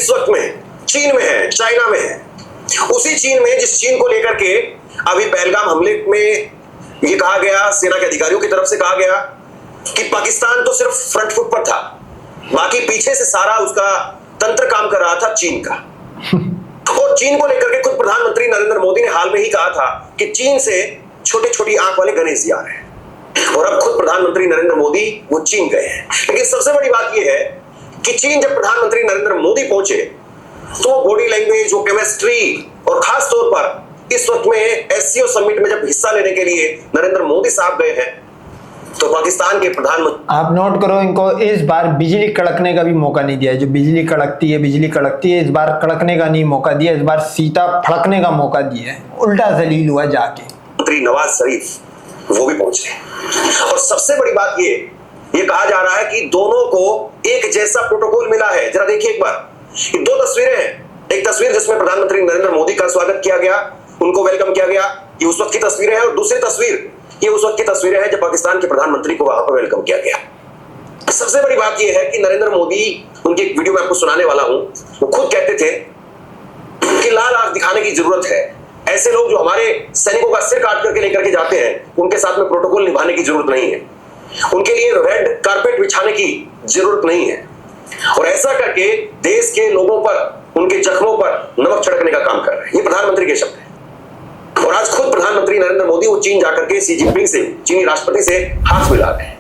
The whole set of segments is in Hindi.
इस वक्त में चीन में है, चाइना में है। उसी चीन में जिस चीन को लेकर के अभी पहलगाम हमले में ये कहा गया, सेना के अधिकारियों की तरफ से कहा गया कि पाकिस्तान तो सिर्फ फ्रंट फुट पर था, बाकी पीछे से सारा उसका तंत्र काम कर रहा था चीन का। और चीन को लेकर के खुद प्रधानमंत्री नरेंद्र मोदी ने हाल में ही कहा था कि चीन से छोटे छोटी आंख वाले गणेश जी आ रहे हैं, और अब खुद प्रधानमंत्री नरेंद्र मोदी वो चीन गए हैं। लेकिन सबसे बड़ी बात यह है कि चीन जब प्रधानमंत्री नरेंद्र मोदी पहुंचे तो बॉडी लैंग्वेज, वो केमिस्ट्री, और खास तौर पर इस वक्त में एससीओ समिट में जब हिस्सा लेने के लिए नरेंद्र मोदी साहब गए हैं तो पाकिस्तान के प्रधानमंत्री, आप नोट करो, इनको इस बार बिजली कड़कने का भी मौका नहीं दिया। जो बिजली कड़कती है, इस बार कड़कने का नहीं मौका दिया, इस बार सीता फड़कने का मौका दिया है। उल्टा जलील हुआ जाके। मंत्री नवाज शरीफ वो भी पहुंचे, और सबसे बड़ी बात ये कहा जा रहा है कि दोनों को एक जैसा प्रोटोकॉल मिला है। जरा देखिए एक बार, ये दो तस्वीरें हैं। एक तस्वीर जिसमें प्रधानमंत्री नरेंद्र मोदी का स्वागत किया गया, उनको वेलकम किया गया, ये उस वक्त की तस्वीरें हैं, और दूसरी तस्वीर ये उस वक्त की तस्वीरें हैं जब पाकिस्तान के प्रधानमंत्री को वहां पर वेलकम किया गया। सबसे बड़ी बात यह है कि नरेंद्र मोदी, उनकी एक वीडियो में आपको सुनाने वाला हूं, वो खुद कहते थे कि लाल आंख दिखाने की जरूरत है। ऐसे लोग जो हमारे सैनिकों का सिर काट करके लेकर के जाते हैं, उनके साथ में प्रोटोकॉल निभाने की जरूरत नहीं है, उनके लिए रेड कारपेट बिछाने की जरूरत नहीं है, और ऐसा करके देश के लोगों पर, उनके जख्मों पर नमक छिड़कने का काम कर रहे हैं। ये प्रधानमंत्री के शब्द हैं। और आज खुद प्रधानमंत्री नरेंद्र मोदी वो चीन जाकर के शी जिनपिंग से, चीनी राष्ट्रपति से हाथ मिला रहे हैं।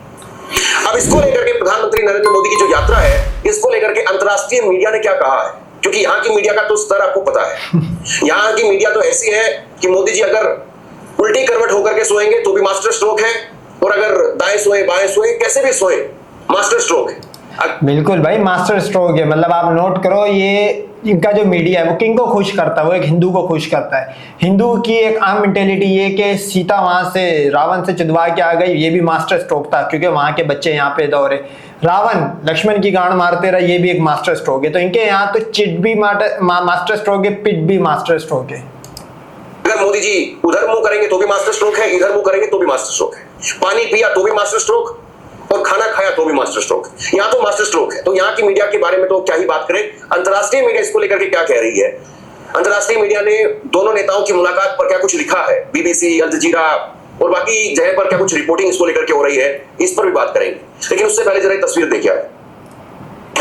अब इसको लेकर के प्रधानमंत्री नरेंद्र मोदी की जो यात्रा है, इसको लेकर के अंतरराष्ट्रीय मीडिया ने क्या कहा है, क्योंकि यहाँ की मीडिया का तो स्तर आपको पता है। यहाँ की मीडिया तो ऐसी है कि मोदी जी अगर उल्टी करवट होकर के सोएंगे तो भी मास्टर स्ट्रोक है, और अगर दाएं सोए बाएं सोए कैसे भी सोए मास्टर स्ट्रोक है। बिल्कुल भाई, मास्टर स्ट्रोक है। मतलब आप नोट करो, ये इनका जो मीडिया है वो किंग को खुश करता है, वो एक हिंदू को खुश करता है। हिंदू की एक आम मेंटेलिटी ये कि सीता वहां से रावण से चिदवा के आ गई, ये भी मास्टर स्ट्रोक था, क्योंकि वहां के बच्चे यहाँ पे दौड़े। रावण लक्ष्मण की गांड मारते रहे, ये भी एक मास्टर स्ट्रोक है। तो इनके यहाँ तो चिट भी मास्टर स्ट्रोक है, पिट भी मास्टर स्ट्रोक है। अगर मोदी जी उधर मुंह करेंगे तो भी मास्टर स्ट्रोक है, इधर मुंह करेंगे तो भी मास्टर स्ट्रोक है, पानी पिया तो भी मास्टर स्ट्रोक, और खाना खाया तो भी मास्टर स्ट्रोक। यहाँ तो मास्टर स्ट्रोक है। तो यहाँ की मीडिया के बारे में तो क्या ही बात करें। अंतरराष्ट्रीय मीडिया इसको लेकर के क्या कह रही है? अंतरराष्ट्रीय मीडिया ने दोनों नेताओं की मुलाकात पर क्या कुछ लिखा है, बीबीसी, अल जजीरा और बाकी जगह पर क्या कुछ रिपोर्टिंग इसको लेकर के हो रही है, इस पर भी बात करेंगे। लेकिन उससे पहले जरा तस्वीर देखिए।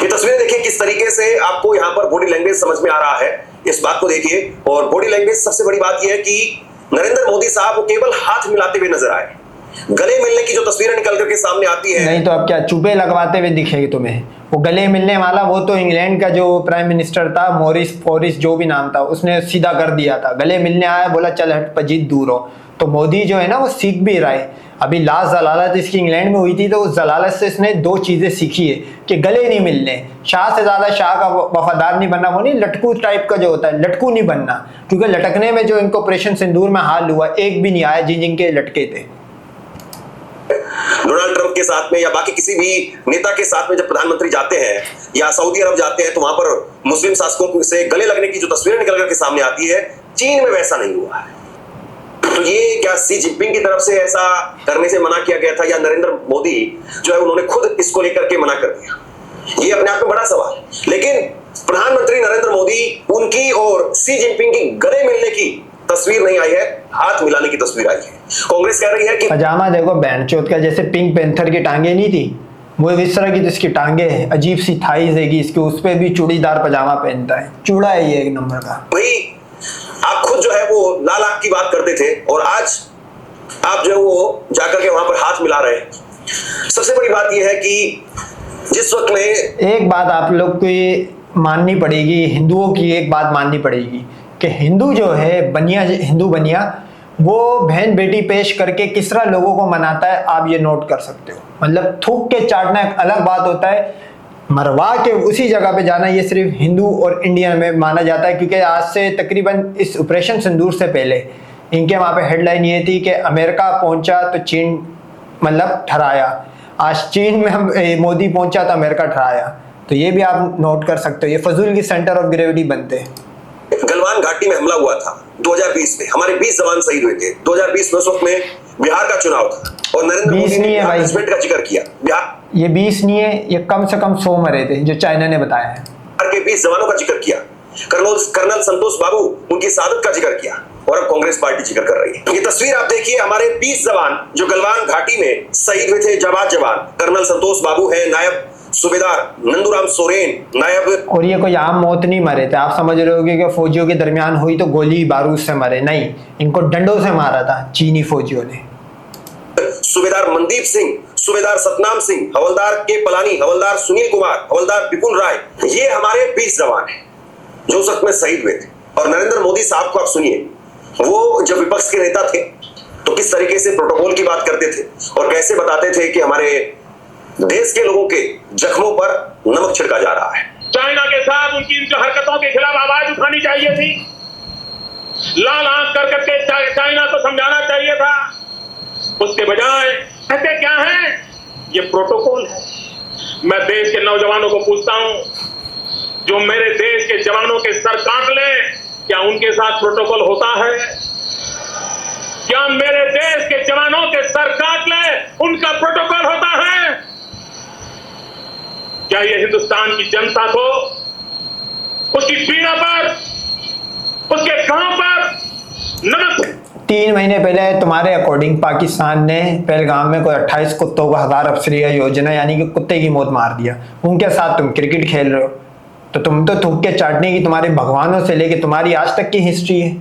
ये तस्वीर देखिए किस तरीके से आपको यहाँ पर बॉडी लैंग्वेज समझ में आ रहा है, इस बात को देखिए। और बॉडी लैंग्वेज, सबसे बड़ी बात यह है कि नरेंद्र मोदी साहब वो केवल हाथ मिलाते हुए नजर आए। गले मिलने की जो तस्वीरें निकल करके सामने आती है, नहीं तो अब क्या चुपे लगवाते हुए दिखेगी तुम्हें? वो गले मिलने वाला, वो तो इंग्लैंड का जो प्राइम मिनिस्टर था, मोरिस जो भी नाम था, उसने सीधा कर दिया था। गले मिलने आया, बोला चल हट पजीत दूर हो। तो मोदी जो है ना वो सीख भी रहा है। अभी लास्ट जलालत इसकी इंग्लैंड में हुई थी, तो उस जलालत से इसने दो चीजें सीखी है कि गले नहीं मिलने, शाह से ज्यादा शाह का वफादार नहीं बनना, वो नहीं लटकू टाइप का जो होता है, लटकू नहीं बनना। क्योंकि लटकने में जो इनको ऑपरेशन सिंदूर में हाल हुआ, एक भी नहीं आया जिनके लटके थे। डोनाल्ड ट्रंप के साथ में या बाकी किसी भी नेता के साथ में जब प्रधानमंत्री जाते हैं या सऊदी अरब जाते हैं, तो वहां पर मुस्लिम शासकों से गले लगने की जो तस्वीरें निकल करके सामने आती है, चीन में वैसा नहीं हुआ है। तो ये क्या शी जिनपिंग की तरफ से ऐसा करने से मना किया गया था, या नरेंद्र मोदी जो है उन्होंने खुद इसको लेकर के मना कर दिया? ये अपने आप में बड़ा सवाल है। लेकिन प्रधानमंत्री नरेंद्र मोदी, उनकी और शी जिनपिंग की गले मिलने की तस्वीर नहीं आई है, हाथ मिलाने की तस्वीर आई है। कांग्रेस कह रही है कि पजामा देखो बैंचोद का, जैसे पिंक पैंथर की टांगे नहीं थी, वो इस तरह की जिसकी टांगे है, अजीब सी थाईज है इसके, उस पे भी चूड़ीदार पजामा पहनता है। चूड़ा है ये एक नंबर का। भाई आप खुद जो है वो लाल आंख की बात करते थे, और आज आप जो है वो जाकर के वहां पर हाथ मिला रहे हैं। सबसे बड़ी बात यह है कि जिस वक्त में, एक बात आप लोग को ये माननी पड़ेगी, हिंदुओं की एक बात माननी पड़ेगी कि हिंदू जो है बनिया, हिंदू बनिया, वो बहन बेटी पेश करके किस तरह लोगों को मनाता है, आप ये नोट कर सकते हो। मतलब थूक के चाटना एक अलग बात होता है, मरवा के उसी जगह पे जाना ये सिर्फ हिंदू और इंडियन में माना जाता है। क्योंकि आज से तकरीबन इस ऑपरेशन सिंदूर से पहले इनके वहाँ पे हेडलाइन ये थी कि अमेरिका पहुंचा तो चीन मतलब ठहराया, आज चीन में हम मोदी पहुंचा तो अमेरिका ठहराया। तो ये भी आप नोट कर सकते हो, ये फजूल की सेंटर ऑफ ग्रेविटी बनते हैं। गलवान घाटी में हमला हुआ था 2020 में, हमारे 20 जवान शहीद हुए थे 2020 में। उस वक्त में बिहार का चुनाव था और नरेंद्र मोदी ने प्लेसमेंट का जिक्र किया। बिहार ये 20 नहीं है, ये कम से कम 100 मरे थे जो चाइना ने बताया है। के 20 जवानों का जिक्र किया, कर्नल संतोष बाबू उनकी शहादत का जिक्र किया, और अब कांग्रेस पार्टी जिक्र कर रही है। ये तस्वीर आप देखिए, हमारे 20 जवान जो गलवान घाटी में शहीद हुए थे, जाबाज जवान। कर्नल संतोष बाबू है, नायब सूबेदार नंदूराम सोरेन, नायब। और ये कोई आम मौत नहीं मरे थे, आप समझ रहे होगे कि फौजियों के दरमियान हुई तो गोली बारूद से मरे, नहीं, इनको डंडों से मारा था चीनी फौजियों ने। सूबेदार मनदीप सिंह, सूबेदार सतनाम सिंह, हवलदार के पलानी, हवलदार सुनील कुमार, हवलदार विपुल राय, ये हमारे 20 जवान हैं जो उस वक्त में शहीद हुए थे। और नरेंद्र मोदी साहब को आप सुनिए, वो जब विपक्ष के नेता थे तो किस तरीके से प्रोटोकॉल की बात करते थे और कैसे बताते थे कि हमारे देश के लोगों के जख्मों पर नमक छिड़का जा रहा है। चाइना के साथ उनकी जो हरकतों के खिलाफ आवाज उठानी चाहिए थी, लाल आंख कर करके चाइना को समझाना चाहिए था, उसके बजाय कहते क्या है, ये प्रोटोकॉल है। मैं देश के नौजवानों को पूछता हूं, जो मेरे देश के जवानों के सर काट ले, क्या उनके साथ प्रोटोकॉल होता है? क्या मेरे देश के जवानों के सर काट ले, उनका प्रोटोकॉल होता है? क्या ये हिंदुस्तान की जनता को उसकी पीड़ा पर, उसके गांव पर नमक। 3 महीने पहले तुम्हारे अकॉर्डिंग पाकिस्तान ने पहलगाम में कोई 28 कुत्तों को 1000 अफसरिया योजना यानी कि कुत्ते की मौत मार दिया। उनके साथ तुम क्रिकेट खेल रहे हो, तो तुम तो थूक के चाटने की तुम्हारे भगवानों से लेके तुम्हारी आज तक की हिस्ट्री है।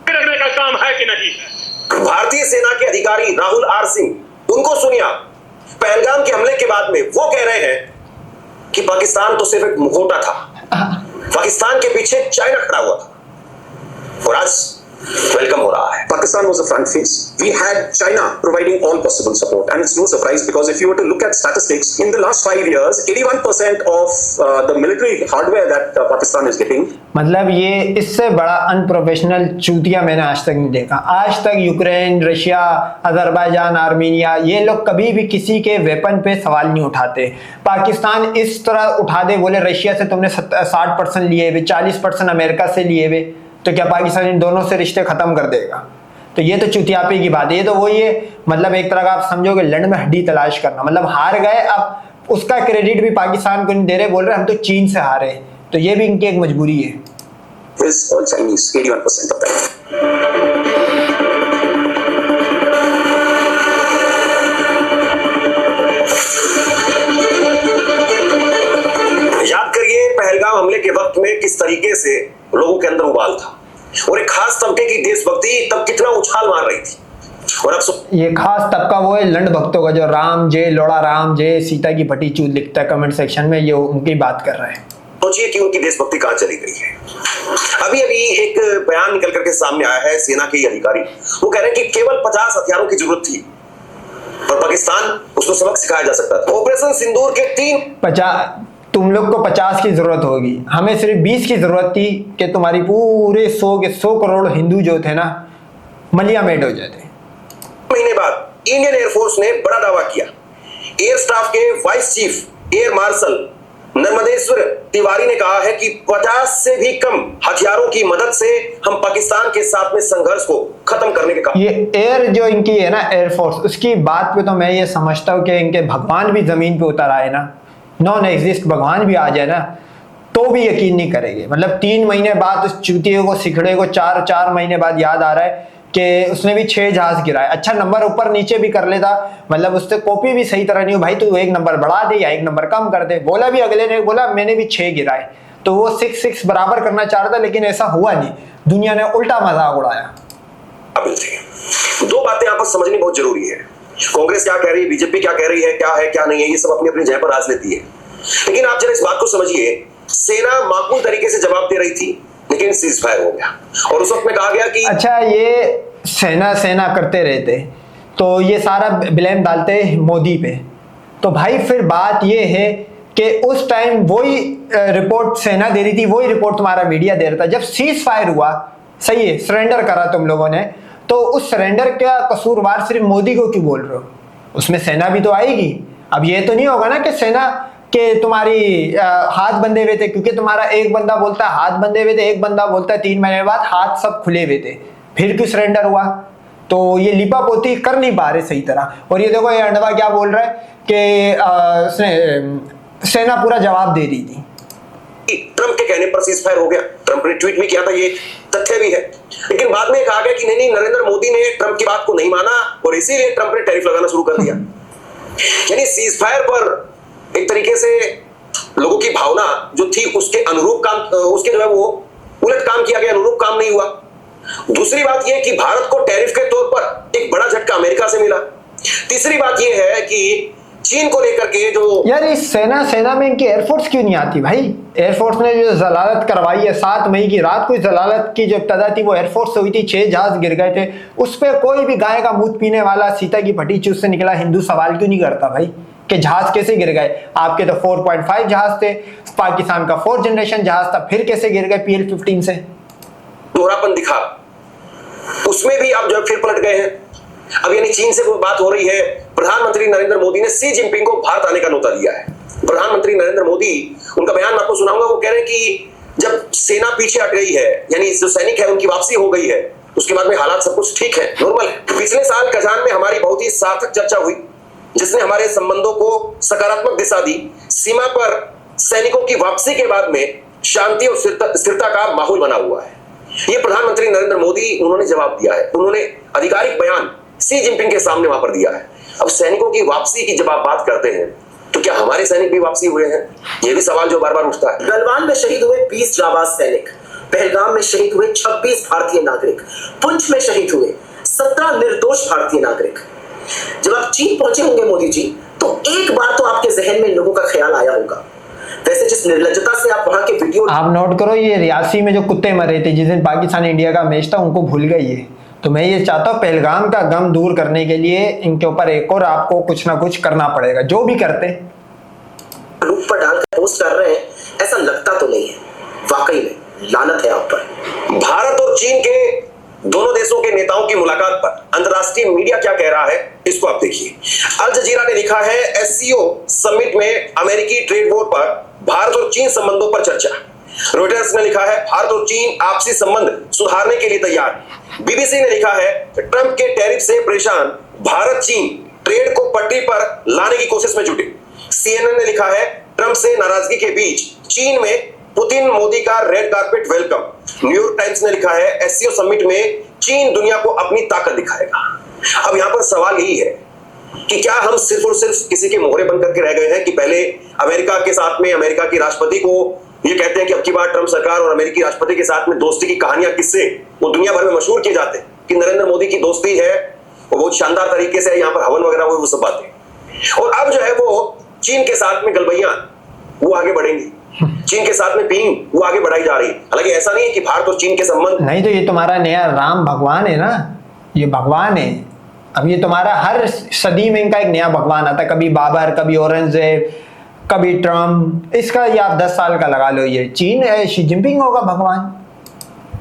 रखने का काम है कि नहीं? भारतीय सेना के अधिकारी राहुल आर सिंह, उनको सुनिए आप, पहलगाम के हमले के बाद में वो कह रहे हैं कि पाकिस्तान तो सिर्फ एक मुखौटा था, पाकिस्तान के पीछे चाइना खड़ा हुआ था, और आज वेलकम हो रहा है। Pakistan was a front face. We had China providing all possible support, and it's no surprise because if you were to look at statistics, in the last 5 years, 81% of the military hardware that Pakistan is getting. मतलब ये इससे बड़ा अनप्रोफेशनल चूतिया मैंने आज तक नहीं देखा। आज तक यूक्रेन, रशिया, अजरबैजान, आर्मीनिया, ये लोग कभी भी किसी के वेपन पे सवाल नहीं उठाते। पाकिस्तान इस तरह उठा दे, बोले रशिया से तुमने 60% लिए हुए, 40% अमेरिका से लिए हुए, तो क्या पाकिस्तान इन दोनों से रिश्ते खत्म कर देगा? तो ये तो चुतियापे की बात है। ये तो वही है, मतलब एक तरह का आप समझोगे लड़ में हड्डी तलाश करना, मतलब हार गए, अब उसका क्रेडिट भी पाकिस्तान को नहीं दे रहे, बोल रहे हम तो चीन से हारे, तो ये भी इनकी एक मजबूरी है। Is all Chinese, 81% of that. याद करिए पहलगाम हमले के वक्त में किस तरीके से लोगों के अंदर उबाल था, और एक खास तबके की देशभक्ति तब कितना उछाल मार रही थी। और अब ये खास तबका वो है लंड भक्तों का, जो राम जय, लोड़ा राम जय, सीता की फटी चूत लिखता है कमेंट सेक्शन में, ये उनकी बात कर रहे हैं। सोचिए कि उनकी देशभक्ति कहां चली गई है। अभी अभी एक बयान निकल करके सामने आया है सेना के अधिकारी, वो कह रहे हैं कि केवल 50 हथियारों की जरूरत थी और पाकिस्तान उसको सबक सिखाया जा सकता था। ऑपरेशन सिंदूर के 50 तुम लोग को 50 की जरूरत होगी, हमें सिर्फ 20 की जरूरत थी कि तुम्हारी पूरे 100 करोड़ हिंदू जो थे ना मलिया मेट हो जाते। महीने बाद इंडियन एयरफोर्स ने बड़ा दावा किया। एयर स्टाफ के vice chief air marshal Narmadeshwar Tiwari ने कहा है कि 50 से भी कम हथियारों की मदद से हम पाकिस्तान के साथ में संघर्ष को खत्म करने के काम। ये एयर जो इनकी है ना एयरफोर्स, उसकी बात पे तो मैं ये समझता हूँ कि इनके भगवान भी जमीन पे उतर आए ना, नॉन एग्जिस्ट भगवान भी आ जाए ना, तो भी यकीन नहीं करेंगे। मतलब 3 महीने बाद उस चूतिए को सिखड़े को 4 महीने बाद याद आ रहा है कि उसने भी 6 जहाज गिराए। अच्छा नंबर ऊपर नीचे भी कर लेता, मतलब उससे कॉपी भी सही तरह नहीं हो, भाई तू 1 नंबर बढ़ा दे या 1 नंबर कम कर दे। बोला भी अगले ने, बोला मैंने भी 6 गिराए, तो वो 6 बराबर करना चाह रहा था, लेकिन ऐसा हुआ नहीं, दुनिया ने उल्टा मजाक उड़ाया। दो बातें यहाँ पर समझनी बहुत जरूरी है। कांग्रेस क्या कह रही है, बीजेपी क्या कह रही है, क्या है क्या नहीं है, ये सब अपनी अपनी जगह पर राज लेती है। लेकिन आप जरा इस बात को समझिए, सेना माकूल तरीके से जवाब दे रही थी, लेकिन सीज फायर हो गया और उस वक्त में कहा गया कि अच्छा ये सेना करते रहते, तो ये सारा ब्लेम डालते मोदी पे। तो भाई फिर बात ये है कि उस टाइम वही रिपोर्ट सेना दे रही थी, वही रिपोर्ट तुम्हारा मीडिया दे रहा था। जब सीज फायर हुआ, सही है, सरेंडर करा तुम लोगों ने, तो उस सरेंडर का कसूरवार सिर्फ मोदी को क्यों बोल रहे हो? उसमें सेना भी तो आएगी। अब ये तो नहीं होगा ना कि सेना के तुम्हारी हाथ बंधे हुए थे, क्योंकि तुम्हारा एक बंदा बोलता है हाथ बंधे हुए थे, एक बंदा बोलता है 3 महीने बाद हाथ सब खुले हुए थे, फिर क्यों सरेंडर हुआ? तो ये लिपा पोती कर नहीं पा रहे सही तरह। और ये देखो ये अंडवा क्या बोल रहा है कि सेना पूरा जवाब दे रही थी। कहने पर सीज फायर हो गया। ट्रंप ने ट्वीट भी किया था, ये तथ्य भी है। लेकिन बाद में कहा गया कि नहीं, नरेंद्र मोदी ने ट्रंप की बात को नहीं माना और इसीलिए ट्रंप ने टैरिफ लगाना शुरू कर दिया। यानी सीज फायर पर एक तरीके से लोगों की भावना जो थी उसके अनुरूप काम, उसके जो है वो उलट काम किया गया, अनुरूप काम नहीं हुआ। दूसरी बात यह कि भारत को टैरिफ के तौर पर एक बड़ा झटका अमेरिका से मिला। तीसरी बात यह है कि चीन को लेकर के जो यार इस सेना में इनकी एयरफोर्स क्यों नहीं आती भाई? एयरफोर्स ने जो जलालत करवाई है 7 मई की रात को, इस जलालत की जो इब्तदा थी वो एयरफोर्स से हुई थी। 6 जहाज गिर गए थे, उस पर कोई भी गाय का मूत पीने वाला सीता की फटी चूस से निकला हिंदू सवाल क्यों नहीं करता भाई कि जहाज कैसे गिर गए? आपके तो 4.5 जहाज थे, पाकिस्तान का 4th जनरेशन जहाज था, फिर कैसे गिर गए PL-15 से? दोहरापन दिखा, उसमें भी आप जो फिर पलट गए हैं। अब यानी चीन से कोई बात हो रही है, प्रधानमंत्री नरेंद्र मोदी ने शी जिनपिंग को भारत आने का न्योता दिया है। प्रधानमंत्री नरेंद्र मोदी, उनका बयान मैं आपको सुनाऊंगा, वो कह रहे हैं कि जब सेना पीछे हट गई है, यानी जो सैनिक है उनकी वापसी हो गई है, उसके बाद में हालात सब कुछ ठीक है, नॉर्मल है। पिछले साल कजान में हमारी बहुत ही सार्थक चर्चा हुई जिसने हमारे संबंधों को सकारात्मक दिशा दी। सीमा पर सैनिकों की वापसी के बाद में शांति और स्थिरता का माहौल बना हुआ है। ये प्रधानमंत्री नरेंद्र मोदी उन्होंने जवाब दिया है, उन्होंने आधिकारिक बयान शी जिनपिंग के सामने वहां पर दिया है। अब सैनिकों की वापसी की जब आप बात करते हैं तो क्या हमारे सैनिक भी वापसी हुए हैं? ये भी सवाल जो बार बार उठता है। गलवान में शहीद हुए 20 जाबाज सैनिक, पहलगाम में शहीद हुए 26 भारतीय नागरिक, पुंछ में शहीद हुए 17 निर्दोष भारतीय नागरिक। जब आप चीन पहुंचे होंगे मोदी जी, तो एक बार तो आपके जहन में लोगों का ख्याल आया होगा, वैसे जिस निर्लज्जता से आप वहां के वीडियो आप नोट करो, ये रियासी में जो कुत्ते मरे थे जिस दिन पाकिस्तान इंडिया का मैच था, उनको भूल गई है। तो मैं ये चाहता हूँ पहलगाम का गम दूर करने के लिए इनके ऊपर एक और आपको कुछ ना कुछ करना पड़ेगा, जो भी करते ग्रुप पर डालकर पोस्ट कर रहे हैं, ऐसा लगता तो नहीं है। वाकई में लानत है आप पर। भारत और चीन के दोनों देशों के नेताओं की मुलाकात पर अंतर्राष्ट्रीय मीडिया क्या कह रहा है, इसको आप देखिए। अल जजीरा ने लिखा है, एससीओ समिट में अमेरिकी ट्रेड वॉर पर भारत और चीन संबंधों पर चर्चा। रॉयटर्स ने लिखा है, भारत और चीन आपसी संबंध सुधारने के लिए तैयार। बीबीसी ने लिखा है, ट्रंप के टैरिफ से परेशान भारत चीन ट्रेड को पटरी पर लाने की कोशिश में जुटे। सीएनएन ने लिखा है, ट्रंप से नाराजगी के बीच चीन में पुतिन मोदी का red carpet welcome. New York times ने लिखा है, एससीओ समिट में चीन दुनिया को अपनी ताकत दिखाएगा। अब यहां पर सवाल यही है कि क्या हम सिर्फ और सिर्फ किसी के मोहरे बन करके रह गए हैं कि पहले अमेरिका के साथ में अमेरिका की राष्ट्रपति को ये कहते हैं कि अब की बार ट्रंप सरकार और अमेरिकी राष्ट्रपति के साथ में दोस्ती की कहानियां किससे वो दुनिया भर में मशहूर किए जाते हैं कि नरेंद्र मोदी की दोस्ती है, वो बहुत शानदार तरीके से यहाँ पर हवन वगैरह हुए, वो सब बातें। और अब जो है वो चीन के साथ में गलबैया वो आगे बढ़ेंगी, चीन के साथ में पींग वो आगे बढ़ाई जा रही। हालांकि ऐसा नहीं है कि भारत और चीन के संबंध नहीं, तो ये तुम्हारा नया राम भगवान है ना, ये भगवान है। अब ये तुम्हारा हर सदी में इनका एक नया भगवान आता, कभी बाबर, कभी औरंगजेब, कभी ट्रम्प, इसका ये आप 10 साल का लगा लो। ये चीन है, शी जिनपिंग होगा भगवान।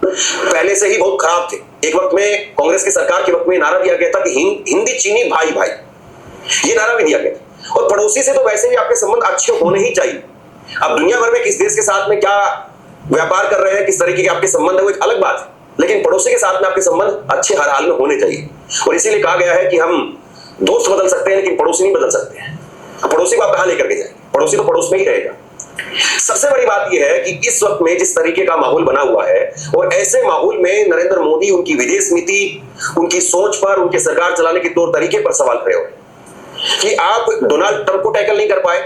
पहले से ही बहुत खराब थे। एक वक्त में कांग्रेस की सरकार के वक्त में नारा दिया गया था कि हिंदी चीनी भाई भाई, ये नारा भी दिया गया। और पड़ोसी से तो वैसे भी आपके संबंध अच्छे होने ही चाहिए। अब दुनिया भर में किस देश के साथ में क्या व्यापार कर रहे हैं, किस तरीके के आपके संबंध है, वो एक अलग बात है, लेकिन पड़ोसी के साथ में आपके संबंध अच्छे हर हाल में होने चाहिए। और इसीलिए कहा गया है कि हम दोस्त बदल सकते हैं लेकिन पड़ोसी नहीं बदल सकते हैं। पड़ोसी को आप कहां लेकर के जाएंगे? पड़ोसी तो पड़ोस में ही रहेगा। सबसे बड़ी बात यह है कि इस वक्त में जिस तरीके का माहौल बना हुआ है, और ऐसे माहौल में नरेंद्र मोदी उनकी विदेश नीति, उनकी सोच पर, उनके सरकार चलाने के तौर तरीके पर सवाल खड़े हो कि आप डोनाल्ड ट्रंप को टैकल नहीं कर पाए।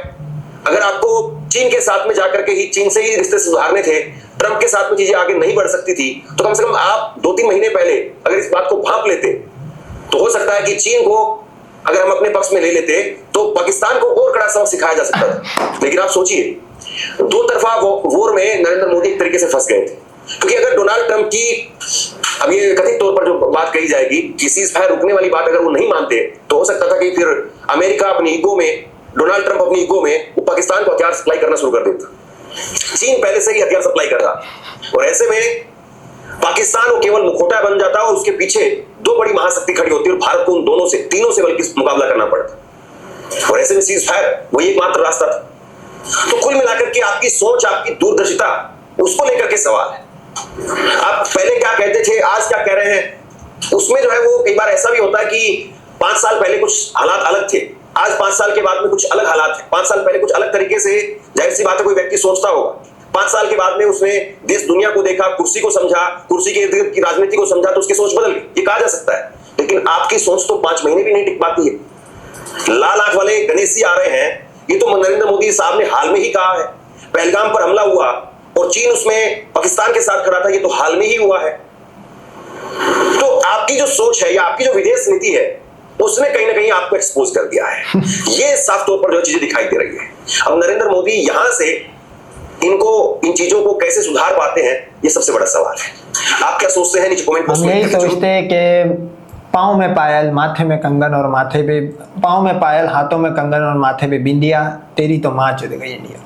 अगर आपको चीन के साथ में जाकर के ही चीन से ही रिश्ते सुधारने थे, ट्रंप के साथ में चीजें आगे नहीं बढ़ सकती थी, तो कम से कम आप 2-3 महीने पहले अगर इस बात को भांप लेते तो हो सकता है कि चीन को अगर हम अपने पक्ष में ले लेते तो पाकिस्तान को और कड़ा सबक सिखाया जा सकता था। लेकिन आप सोचिए, दो तरफा वॉर में नरेंद्र मोदी एक तरीके से फंस गए थे। क्योंकि अगर डोनाल्ड ट्रंप की अब ये कथित तौर पर जो बात कही जाएगी कि सीज फायर रुकने वाली बात अगर वो नहीं मानते, तो हो सकता था कि फिर अमेरिका अपनी ईगो में, डोनाल्ड ट्रंप अपनी ईगो में वो पाकिस्तान को हथियार सप्लाई करना शुरू कर देता। चीन पहले से ही हथियार सप्लाई कर रहा, और ऐसे में पाकिस्तान वो केवल मुखौटा बन जाता और उसके पीछे 2 बड़ी महाशक्ति खड़ी होती और भारत को उन दोनों से, तीनों से बल्कि मुकाबला करना पड़ता। और ऐसे में सीज फायर वही एकमात्र रास्ता था। तो कुल मिलाकर के आपकी सोच, आपकी दूरदर्शिता, उसको लेकर के सवाल है। आप पहले क्या कहते थे, आज क्या कह रहे हैं, उसमें जो है वो कई बार ऐसा भी होता है कि 5 साल पहले कुछ हालात अलग थे, आज 5 साल के बाद में कुछ अलग हालात है। 5 साल पहले कुछ अलग तरीके से, जाहिर सी बात है कोई व्यक्ति सोचता होगा, 5 साल के बाद में उसने देश दुनिया को देखा, कुर्सी को समझा, कुर्सी के इर्द गिर्द की राजनीति को समझा, तो उसकी सोच बदल गई, ये कहा जा सकता है। लेकिन आपकी सोच तो 5 महीने भी नहीं टिक पाती है। लाल आंख वाले गणेश जी आ रहे हैं, ये तो नरेंद्र मोदी साहब ने हाल में ही कहा है। पहलगाम पर हमला हुआ और चीन उसमें पाकिस्तान के साथ खड़ा था, ये तो हाल में ही हुआ है। तो आपकी जो सोच है या आपकी जो विदेश नीति है, उसने कहीं ना कहीं आपको एक्सपोज कर दिया है। ये साफ तौर पर जो चीजें दिखाई दे रही है। अब नरेंद्र मोदी यहां से इन चीजों को कैसे सुधार पाते हैं, ये सबसे बड़ा सवाल है। आप क्या सोचते हैं? नीचे कमेंट बॉक्स हम में यही लिखकर जरूर सोचते हैं कि पाँव में पायल, माथे में कंगन और माथे पे पाँव में पायल, हाथों में कंगन और माथे पे बिंदिया, तेरी तो माँ चुद गई इंडिया।